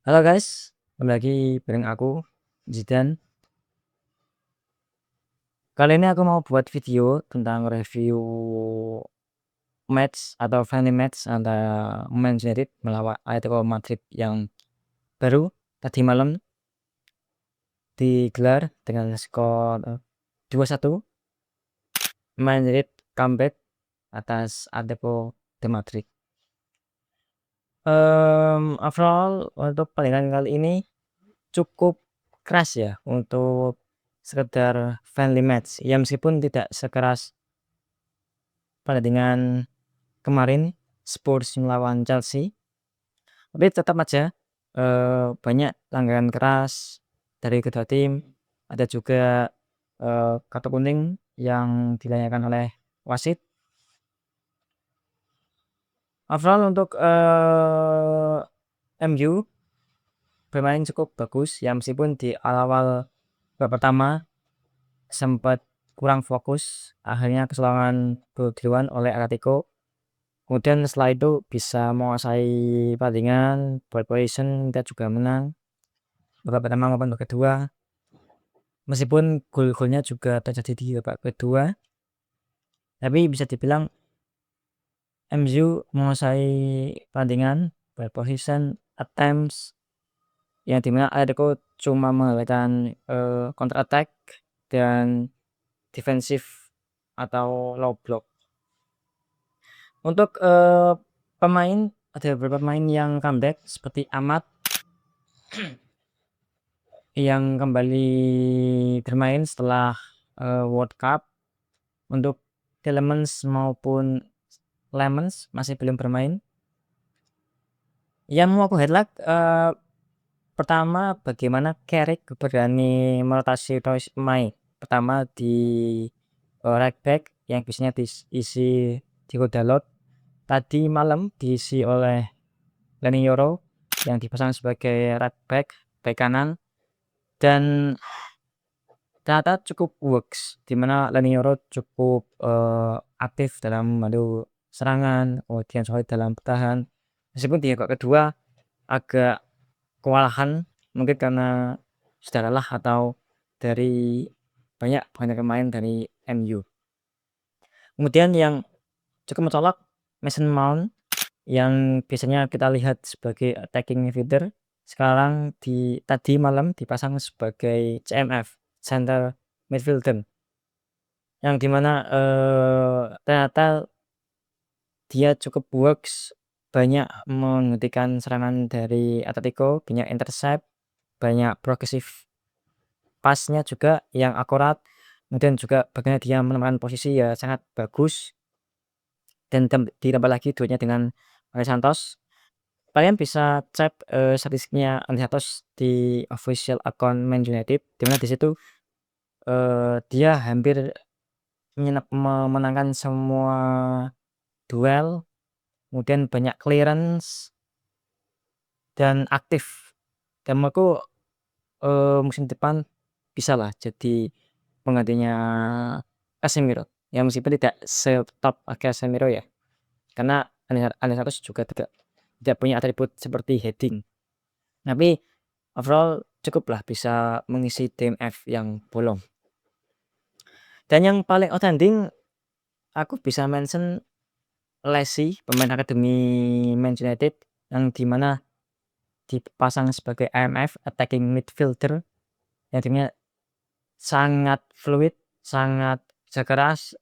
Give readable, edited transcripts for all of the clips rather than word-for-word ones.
Halo guys, kembali lagi bareng aku, Zidan. Kali ini aku mau buat video tentang review match atau friendly match antara Manchester United melawan Atletico Madrid yang baru tadi malam digelar dengan skor 2-1. Man United comeback atas Atletico de Madrid. Overall untuk pertandingan kali ini cukup keras ya untuk sekedar friendly match, ya meskipun tidak sekeras pertandingan kemarin Spurs melawan Chelsea, tapi tetap aja, banyak pelanggaran keras dari kedua tim. Ada juga, kartu kuning yang dilayangkan oleh wasit. Overall untuk, MU bermain cukup bagus ya, meskipun di awal-awal babak pertama sempat kurang fokus, akhirnya kecolongan gol duluan oleh Atletico. Kemudian setelah itu bisa menguasai pertandingan, ball possession, kita juga menang babak pertama maupun babak kedua. Meskipun gol-golnya juga terjadi di babak kedua, tapi bisa dibilang MU menguasai pertandingan, ball possession, attempts, yang dimana Atletico cuma mengandalkan counter attack dan defensif atau low block. Untuk, pemain, ada beberapa pemain yang comeback seperti Ahmad yang kembali bermain setelah, World Cup. Untuk Tielemans maupun Lemans masih belum bermain. Yang mau aku highlight, pertama bagaimana Carrick berani merotasi pemain. Pertama di, right back yang biasanya diisi Diego Dalot, tadi malam diisi oleh Leny Yoro yang dipasang sebagai right back, bek kanan, dan ternyata cukup works, di mana Leny Yoro cukup, aktif dalam membantu serangan, kemudian solid dalam bertahan. Meskipun di babak kedua agak kewalahan, mungkin karena sudah lelah atau dari banyak pemain dari MU. Kemudian yang cukup mencolok, Mason Mount yang biasanya kita lihat sebagai attacking midfielder, sekarang tadi malam dipasang sebagai CMF, center midfielder, yang dimana ternyata dia cukup works, banyak menghentikan serangan dari Atletico, banyak intercept, banyak progresif pasnya juga yang akurat, kemudian juga bagaimana dia menempatkan posisi ya sangat bagus, dan ditambah lagi duetnya dengan Andre Santos. Kalian bisa cek, statistiknya Andre Santos di official account Man United, di mana di situ, dia hampir memenangkan semua duel, kemudian banyak clearance dan aktif. Dan menurutku, musim depan bisalah jadi penggantinya Casemiro, ya meskipun tidak setop Casemiro ya, karena Andre Santos juga tidak punya atribut seperti heading. Tapi overall cukuplah bisa mengisi DMF yang bolong. Dan yang paling outstanding, aku bisa mention Lessie, pemain akademi Man United, yang dimana dipasang sebagai IMF, attacking midfielder, yang timnya sangat fluid, sangat kerja keras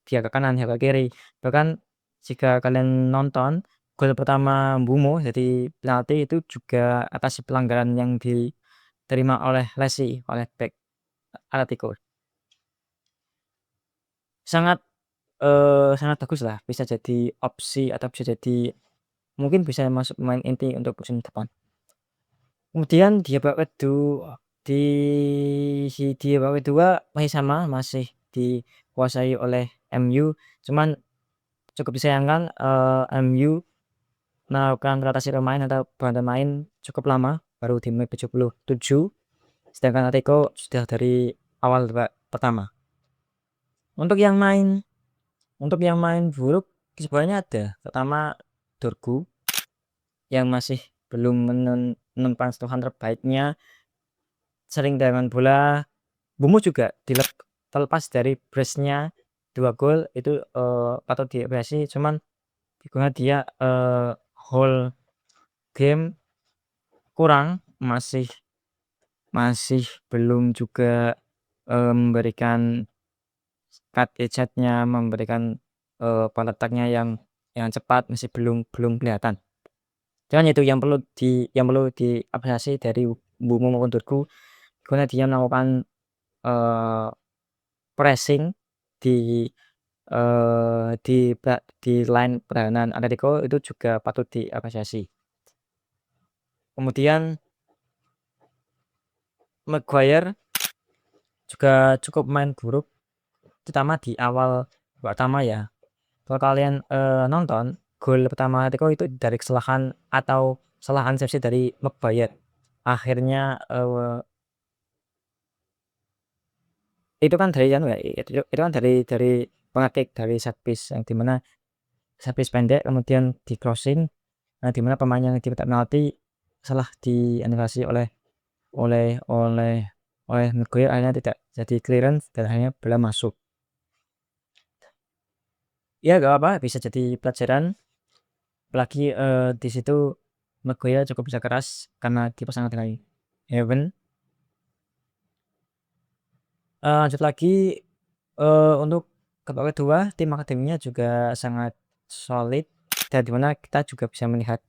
dia ke kanan, dia ke kiri. Bahkan jika kalian nonton gol pertama Mbeumo jadi penalti, itu juga atas pelanggaran yang diterima oleh Lessie, oleh bek Atletico. Sangat, sangat baguslah, bisa jadi opsi atau bisa jadi mungkin bisa masuk pemain inti untuk musim depan. Kemudian di babak kedua masih sama, masih dikuasai oleh MU, cuman cukup disayangkan, MU melakukan rotasi pemain atau berganti main cukup lama, baru di menit 77, sedangkan Atletico sudah dari awal babak pertama. Untuk yang main buruk sebenarnya ada, pertama Dorgu yang masih belum menumpang sentuhan terbaiknya, sering dengan bola. Bumo juga terlepas dari brace-nya 2 gol itu, patut diapresiasi, cuman gimana dia, whole game kurang, masih belum juga, memberikan cut gadget-nya, memberikan, pola letaknya yang cepat, masih belum belum kelihatan. Cuman itu yang perlu diapresiasi dari Bumo maupun Turku, gimana dia melakukan, eee, pressing di, di line pertahanan Atletico itu juga patut diapresiasi. Kemudian Maguire juga cukup main buruk, terutama di awal babak pertama ya. Kalau kalian, nonton, gol pertama Atletico itu dari kesalahan atau kesalahan resepsi dari Maguire. Akhirnya, itu kan dari anu ya, itu kan dari pengekick dari set piece yang di mana set piece pendek kemudian di-crossing, di mana pemain yang diminta penalti salah dianulasi oleh Maguire, akhirnya tidak jadi clearance dan akhirnya bola masuk. Ya gak apa-apa, bisa jadi pelajaran, apalagi, di situ Maguire cukup bisa keras karena dipasangkan dengan Heaven. Lanjut lagi, untuk babak kedua tim akademinya juga sangat solid dan di mana kita juga bisa melihat,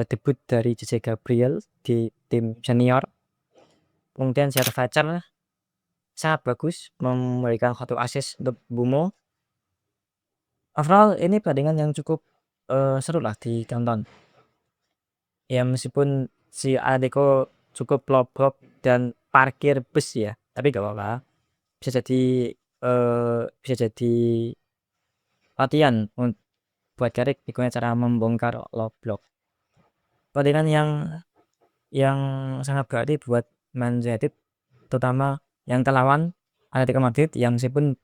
debut dari JJ Gabriel di tim senior. Kemudian Sead Facer sangat bagus memberikan 1 assist untuk Bumo. Overall ini pertandingan yang cukup, seru lah ditonton. Ya meskipun si Atletico cukup lobrok dan parkir bus ya, tapi gak apa-apa. Bisa jadi latihan buat Carrick gimana cara membongkar low block. Pertandingan yang sangat berarti buat Man United, terutama yang terlawan Atletico Madrid yang meskipun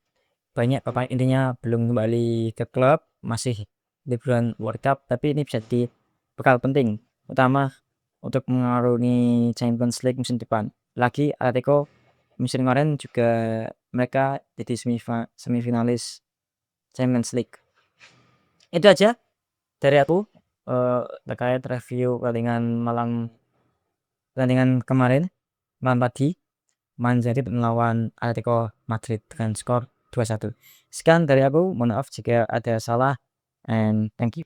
banyak pemain intinya belum kembali ke klub, masih liburan World Cup, tapi ini bisa jadi bekal penting, utama untuk mengarungi Champions League musim depan. Lagi Atletico musim kemarin juga mereka jadi semifinalis Champions League. Itu aja dari aku, terkait review pertandingan kemarin malam tadi, Man United melawan Atletico Madrid dengan skor 2-1. Sekian dari aku, mohon maaf jika ada salah, and thank you.